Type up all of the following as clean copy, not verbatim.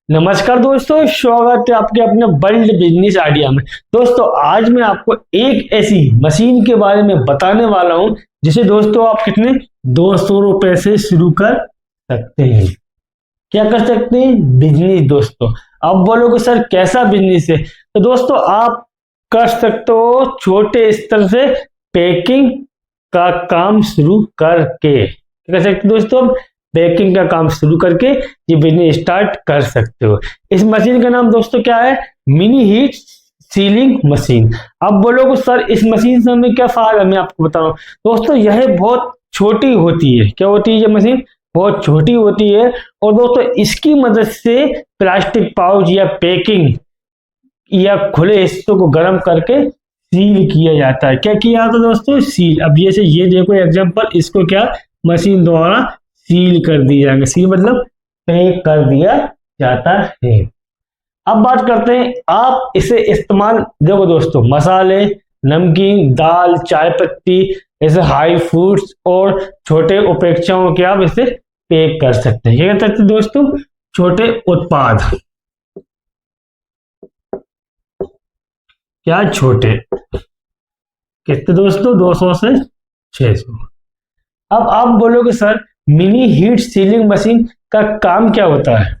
नमस्कार दोस्तों, स्वागत है आपके अपने वर्ल्ड बिजनेस आइडिया में। दोस्तों आज मैं आपको एक ऐसी मशीन के बारे में बताने वाला हूं जिसे दोस्तों आप कितने 200 रुपए से शुरू कर सकते हैं। क्या कर सकते हैं? बिजनेस। दोस्तों अब बोलोगे सर कैसा बिजनेस है, तो दोस्तों आप कर सकते हो छोटे स्तर से पैकिंग का काम शुरू करके। क्या कर सकते हो दोस्तों? बेकिंग का काम शुरू करके ये बिजनेस स्टार्ट कर सकते हो। इस मशीन का नाम दोस्तों क्या है? Mini heat sealing machine. अब बोलोगे सर इस मशीन से हमें क्या फायदा, मैं आपको बता रहा हूँ दोस्तों। यह बहुत छोटी होती है। क्या होती है ये मशीन? बहुत छोटी होती है। और दोस्तों इसकी मदद से प्लास्टिक पाउच या पैकिंग या खुले हिस्सों को गर्म करके सील किया जाता है। क्या किया जाता है दोस्तों? सील। अब ये देखो एग्जांपल, इसको क्या मशीन द्वारा सील कर दिया जाएगा। सील मतलब पैक कर दिया जाता है। अब बात करते हैं आप इसे इस्तेमाल, देखो दोस्तों मसाले, नमकीन, दाल, चाय पत्ती, ऐसे हाई फूड्स और छोटे उपेक्षाओं के आप इसे पैक कर सकते हैं। क्या कर सकते हैं दोस्तों? छोटे उत्पाद। क्या छोटे कितने दोस्तों? 200 से 600। अब आप बोलोगे sir mini heat sealing machine का काम क्या होता है?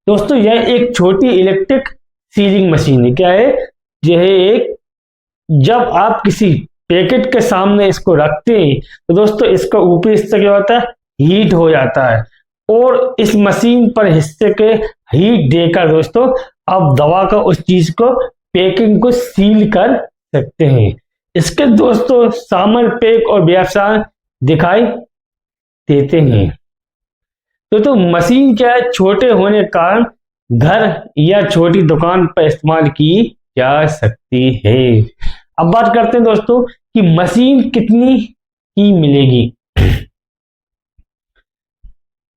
दोस्तों यह एक छोटी इलेक्ट्रिक सीलिंग मशीन है। क्या है? यह एक, जब आप किसी पैकेट के सामने इसको रखते हैं तो दोस्तों इसका ऊपरी हिस्सा क्या होता है? हीट हो जाता है। और इस मशीन पर हिस्से के हीट देकर दोस्तों आप दवा का उस चीज को, पैकिंग को सील कर सकते हैं। इसके दोस्तों सामान पैक और व्यवसाय दिखाई देते हैं। तो मशीन क्या है? छोटे होने के कारण घर या छोटी दुकान पर इस्तेमाल की जा सकती है। अब बात करते हैं दोस्तों कि मशीन कितनी की मिलेगी।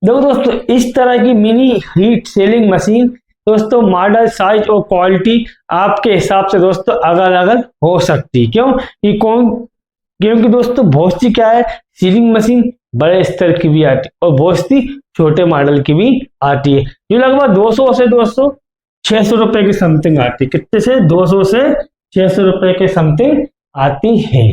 देखो दोस्तों इस तरह की मिनी हीट सीलिंग मशीन दोस्तों मॉडल, साइज और क्वालिटी आपके हिसाब से दोस्तों अलग अलग हो सकती है। क्योंकि दोस्तों बहुत सी क्या है, सीलिंग मशीन बड़े स्तर की भी आती है और बहुत सी छोटे मॉडल की भी आती है, जो लगभग 200 से 600 रुपए की समथिंग आती है। कितने से? 200 से 600 रुपए के समथिंग आती है।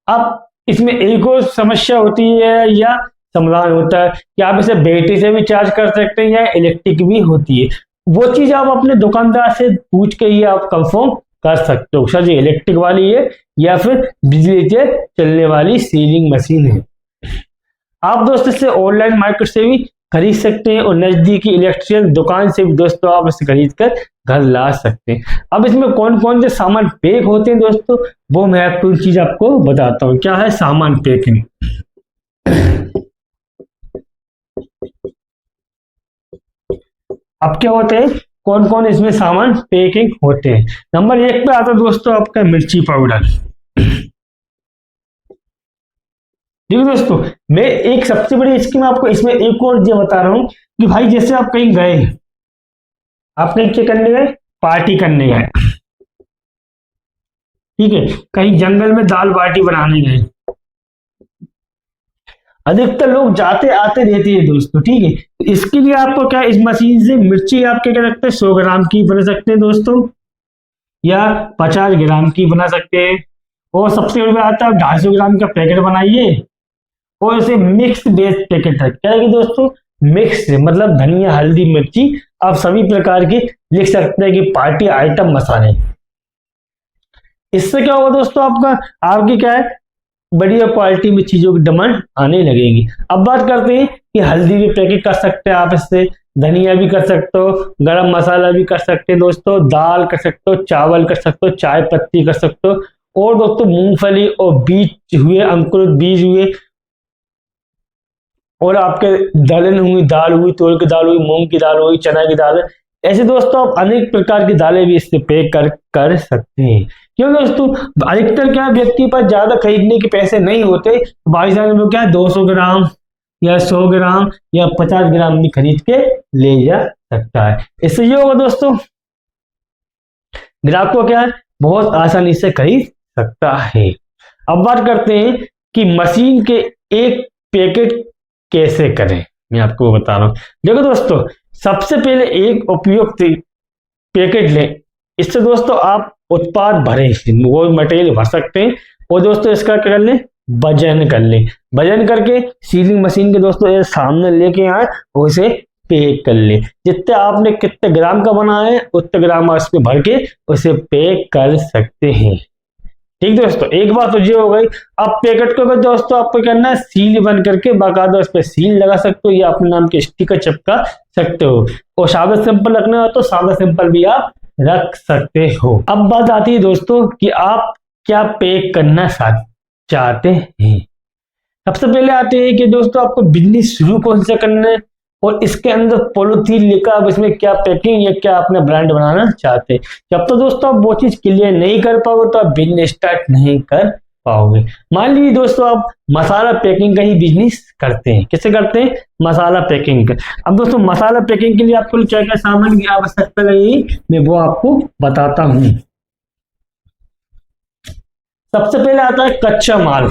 अब इसमें एक और समस्या होती है या समाधान होता है कि आप इसे बैटरी से भी चार्ज कर सकते हैं या इलेक्ट्रिक भी होती है। वो चीज आप अपने दुकानदार से पूछ के ही आप कंफर्म कर सकते हो सर ये इलेक्ट्रिक वाली है या फिर बिजली से चलने वाली सीलिंग मशीन है। आप दोस्तों इसे ऑनलाइन मार्केट से भी खरीद सकते हैं और नजदीकी इलेक्ट्रिशियन दुकान से भी दोस्तों आप इसे खरीद कर घर ला सकते हैं। अब इसमें कौन कौन से सामान पैक होते हैं दोस्तों, वो महत्वपूर्ण चीज आपको बताता हूँ। क्या है सामान पैकिंग? अब क्या होते हैं, कौन कौन इसमें सामान पैकिंग होते हैं। नंबर 1 पे आता है दोस्तों आपका मिर्ची पाउडर। देखिए दोस्तों मैं एक सबसे बड़ी स्कीम आपको इसमें एक और ये बता रहा हूं कि भाई जैसे आप कहीं गए, आप कहीं क्या करने गए? पार्टी करने गए, ठीक है, कहीं जंगल में दाल बाटी बनाने गए। अधिकतर लोग जाते आते रहते हैं दोस्तों, ठीक है। तो इसके लिए आपको क्या, इस मशीन से मिर्ची आपके क्या रखते हैं 100 ग्राम की बना सकते हैं दोस्तों, या 50 ग्राम की बना सकते हैं। और सबसे बड़ी बात है, आप 250 ग्राम का पैकेट बनाइए और इसे मिक्स बेस पैकेट है। क्या है कि दोस्तों मिक्स मतलब धनिया, हल्दी, मिर्ची, आप सभी प्रकार की लिख सकते हैं कि पार्टी आइटम मसाले। इससे क्या होगा दोस्तों, आपकी क्या है, बढ़िया क्वालिटी में चीजों की डिमांड आने लगेगी। अब बात करते हैं कि हल्दी भी पैकेट कर सकते हैं आप इससे, धनिया भी कर सकते हो, गरम मसाला भी कर सकते हैं दोस्तों, दाल कर सकते हो, चावल कर सकते हो, चाय पत्ती कर सकते हो, और दोस्तों मूंगफली और बीज हुए, अंकुरित बीज हुए, और आपके दलहन हुई, दाल हुई, तुअर की दाल हुई, मूंग की दाल हुई, चना की दाल, ऐसे दोस्तों आप अनेक प्रकार की दालें भी इससे पैक कर सकते हैं। क्यों दोस्तों, अधिकतर क्या व्यक्ति के पास ज्यादा खरीदने के पैसे नहीं होते, भाई साहब में क्या 200 ग्राम या 100 ग्राम या 50 ग्राम भी खरीद के ले जा सकता है। इससे ये होगा दोस्तों, ग्राहक को क्या है, बहुत आसानी से खरीद सकता है। अब बात करते हैं कि मशीन के एक पैकेट कैसे करें। मैं आपको बता रहा हूँ। देखो दोस्तों, सबसे पहले एक उपयुक्त पैकेट लें, इससे दोस्तों आप उत्पाद भरें, वो मटेरियल भर सकते हैं। और दोस्तों इसका क्या कर लें, वजन कर लें। वजन करके सीलिंग मशीन के दोस्तों ये सामने लेके आए और उसे पैक कर ले। जितने आपने कितने ग्राम का बनाया है उतने ग्राम आप इसमें भर के उसे पैक कर सकते हैं। ठीक दोस्तों, एक बात तो ये हो गई। अब पैकेट को अगर दोस्तों आपको करना है, सील बन करके बाकायदा उस पर सील लगा सकते हो या अपने नाम के स्टिकर चिपका सकते हो। और सादा सिंपल रखना हो तो सादा सिंपल भी आप रख सकते हो। अब बात आती है दोस्तों कि आप क्या पैक करना चाहते हैं। सबसे पहले आते हैं कि दोस्तों आपको बिजनेस शुरू कौन से करना है और इसके अंदर पॉलिथीन लिखा, अब इसमें क्या पैकिंग या क्या अपना ब्रांड बनाना चाहते हैं। जब तो दोस्तों आप वो चीज क्लियर नहीं कर पाओगे तो आप बिजनेस स्टार्ट नहीं कर पाओगे। मान लीजिए दोस्तों आप मसाला पैकिंग का ही बिजनेस करते हैं। किससे करते हैं, मसाला पैकिंग का। अब दोस्तों मसाला पैकिंग के लिए आपको क्या क्या सामान की आवश्यकता लगेगी, मैं वो आपको बताता हूँ। सबसे पहले आता है कच्चा माल।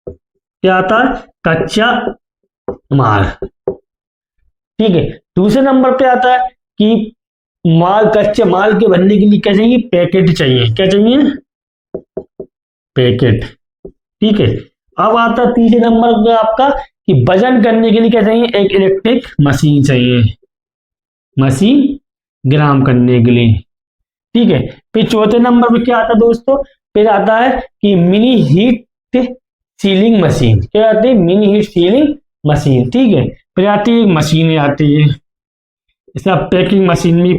क्या आता है, कच्चा माल। ठीक है, दूसरे नंबर पे आता है कि माल, कच्चे माल के बनने के लिए क्या चाहिए, पैकेट चाहिए। क्या चाहिए, पैकेट। ठीक है, अब आता है तीसरे नंबर पे आपका कि वजन करने के लिए क्या चाहिए, एक इलेक्ट्रिक मशीन चाहिए, मशीन ग्राम करने के लिए। ठीक है, फिर चौथे नंबर पे क्या आता है दोस्तों, फिर आता है कि मिनी हीट सीलिंग मशीन। क्या आती है, मिनी हीट सीलिंग मशीन। ठीक है, फिर आती है मशीनें आती है, इसे आप पैकिंग मशीन भी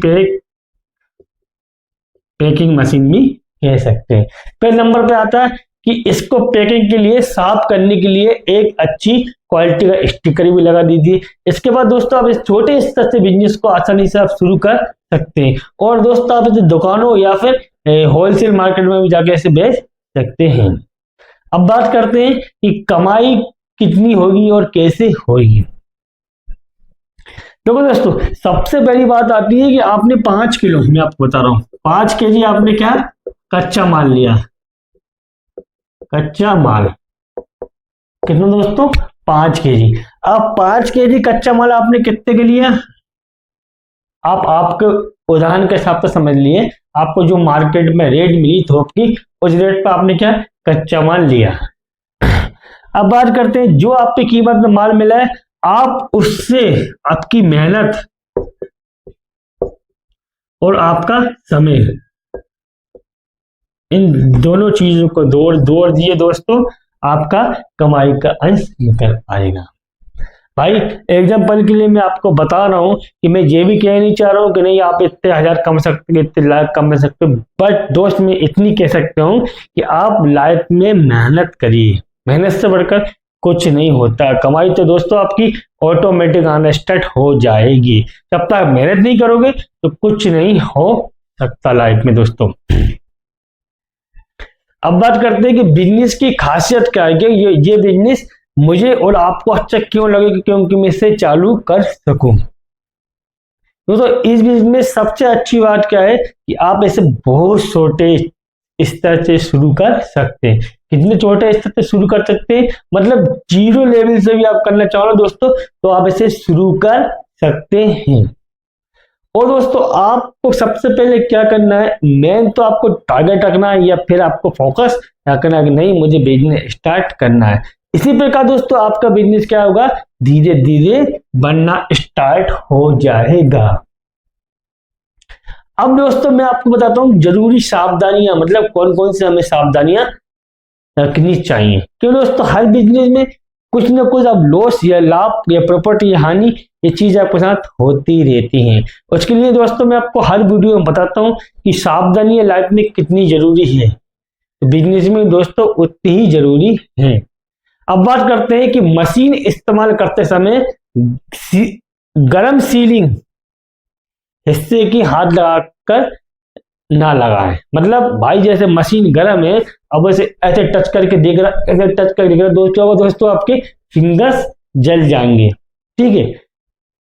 पैकिंग मशीन भी कह सकते हैं। फिर नंबर पे आता है कि इसको पैकिंग के लिए, साफ करने के लिए एक अच्छी क्वालिटी का स्टिकर भी लगा दीजिए। इसके बाद दोस्तों आप इस छोटे स्तर से बिजनेस को आसानी से आप शुरू कर सकते हैं। और दोस्तों आप इसे दुकानों या फिर होलसेल मार्केट में भी जाके इसे बेच सकते हैं। अब बात करते हैं कि कमाई कितनी होगी और कैसे होगी। देखो दोस्तों, सबसे पहली बात आती है कि आपने 5 किलो, मैं आपको बता रहा हूं, 5 केजी आपने क्या कच्चा माल लिया। कच्चा माल कितना दोस्तों, 5 केजी। अब 5 केजी कच्चा माल आपने कितने के लिया, आप आपके उदाहरण के हिसाब से समझ लिए। आपको जो मार्केट में रेट मिली थोक की, उस रेट पर आपने क्या कच्चा माल लिया। अब बात करते हैं जो आपकी कीमत में माल मिला है, आप उससे आपकी मेहनत और आपका समय, इन दोनों चीजों को जोड़ दिए दोस्तों, आपका कमाई का अंश निकल आएगा। भाई एग्जाम्पल के लिए मैं आपको बता रहा हूं कि मैं ये भी कह नहीं चाह रहा हूं कि नहीं आप इतने हजार कमा सकते, इतने लाख कमा सकते, बट दोस्त मैं इतनी कह सकता हूं कि आप लाइफ में मेहनत करिए। मेहनत से बढ़कर कुछ नहीं होता। कमाई तो दोस्तों आपकी ऑटोमेटिक आना स्टार्ट हो जाएगी। जब तक मेहनत नहीं करोगे तो कुछ नहीं हो सकता लाइफ में दोस्तों। अब बात करते हैं कि बिजनेस की खासियत क्या है, कि ये बिजनेस मुझे और आपको अच्छा क्यों लगे, क्योंकि मैं इसे चालू कर सकूं। दोस्तों इस बिजनेस में सबसे अच्छी बात क्या है कि आप इसे बहुत छोटे स्तर से शुरू कर सकते हैं। कितने छोटे स्तर से शुरू कर सकते हैं, मतलब 0 लेवल से भी आप करना चाहो दोस्तों तो आप इसे शुरू कर सकते हैं। और दोस्तों आपको सबसे पहले क्या करना है, मेन तो आपको टारगेट रखना है या फिर आपको फोकस रखना है कि नहीं मुझे बिजनेस स्टार्ट करना है। इसी प्रकार दोस्तों आपका बिजनेस क्या होगा, धीरे धीरे बनना स्टार्ट हो जाएगा। अब दोस्तों मैं आपको बताता हूं जरूरी सावधानियां, मतलब कौन कौन से हमें सावधानियां रखनी चाहिए। क्यों दोस्तों, हर बिजनेस में कुछ ना कुछ अब लॉस या लाभ या प्रॉपर्टी या हानि ये चीज आपके साथ होती रहती हैं। उसके लिए दोस्तों मैं आपको हर वीडियो में बताता हूं कि सावधानियां लाइफ में कितनी जरूरी है, तो बिजनेस में दोस्तों उतनी ही जरूरी है। अब बात करते हैं कि मशीन इस्तेमाल करते समय गर्म सीलिंग हिस्से की हाथ लगाकर ना लगाएं। मतलब भाई जैसे मशीन गर्म है, अब ऐसे ऐसे टच करके देख रहा, ऐसे टच करके देख रहा दोस्तों आपके फिंगर्स जल जाएंगे। ठीक है,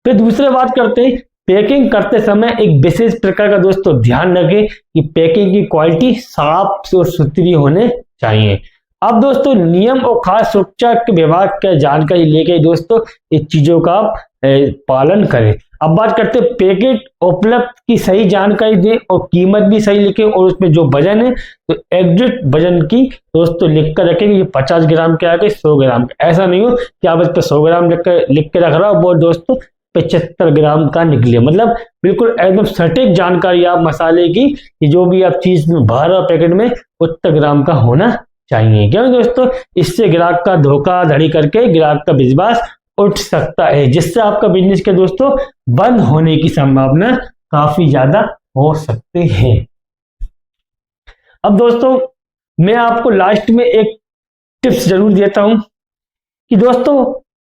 फिर दूसरी बात करते हैं पैकिंग करते समय एक विशेष प्रकार का दोस्तों ध्यान रखें कि पैकिंग की क्वालिटी साफ और सुथरी होने चाहिए। अब दोस्तों नियम और खास सुरक्षा के विभाग का जानकारी लेके दोस्तों इस चीजों का आप पालन करें। अब बात करते हैं पैकेट उपलब्ध की सही जानकारी दें और कीमत भी सही लिखें, और उसमें जो वजन है तो एग्जैक्ट वजन की दोस्तों लिख कर रखें कि 50 ग्राम के आगे 100 ग्राम का। ऐसा नहीं हो कि आप इस पर 100 ग्राम लिख के रख रहा हो वो दोस्तों 75 ग्राम का निकले। मतलब बिल्कुल एकदम सटीक जानकारी आप मसाले की कि जो भी आप चीज में भर रहे पैकेट में उतना ग्राम का होना चाहिए। क्यों दोस्तों, इससे ग्राहक का धोखाधड़ी करके ग्राहक का विश्वास उठ सकता है, जिससे आपका बिजनेस के दोस्तों बंद होने की संभावना काफी ज्यादा हो सकते हैं। अब दोस्तों मैं आपको लास्ट में एक टिप्स जरूर देता हूं कि दोस्तों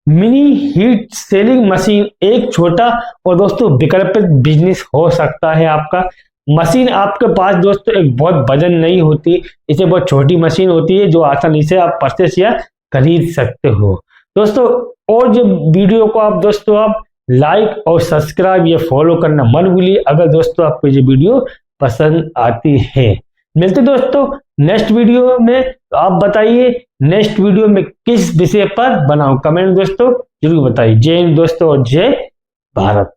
मिनी हीट सेलिंग मशीन एक छोटा और दोस्तों विकल्पित बिजनेस हो सकता है आपका। मशीन आपके पास दोस्तों एक बहुत वजन नहीं होती, इसे बहुत छोटी मशीन होती है जो आसानी से आप परचेस या खरीद सकते हो दोस्तों। और जो वीडियो को आप दोस्तों आप लाइक और सब्सक्राइब या फॉलो करना मत भूलिए अगर दोस्तों आपको ये वीडियो पसंद आती है। मिलते दोस्तों नेक्स्ट वीडियो में। तो आप बताइए नेक्स्ट वीडियो में किस विषय पर बनाऊं, कमेंट दोस्तों जरूर बताइए। जय हिंद दोस्तों और जय भारत।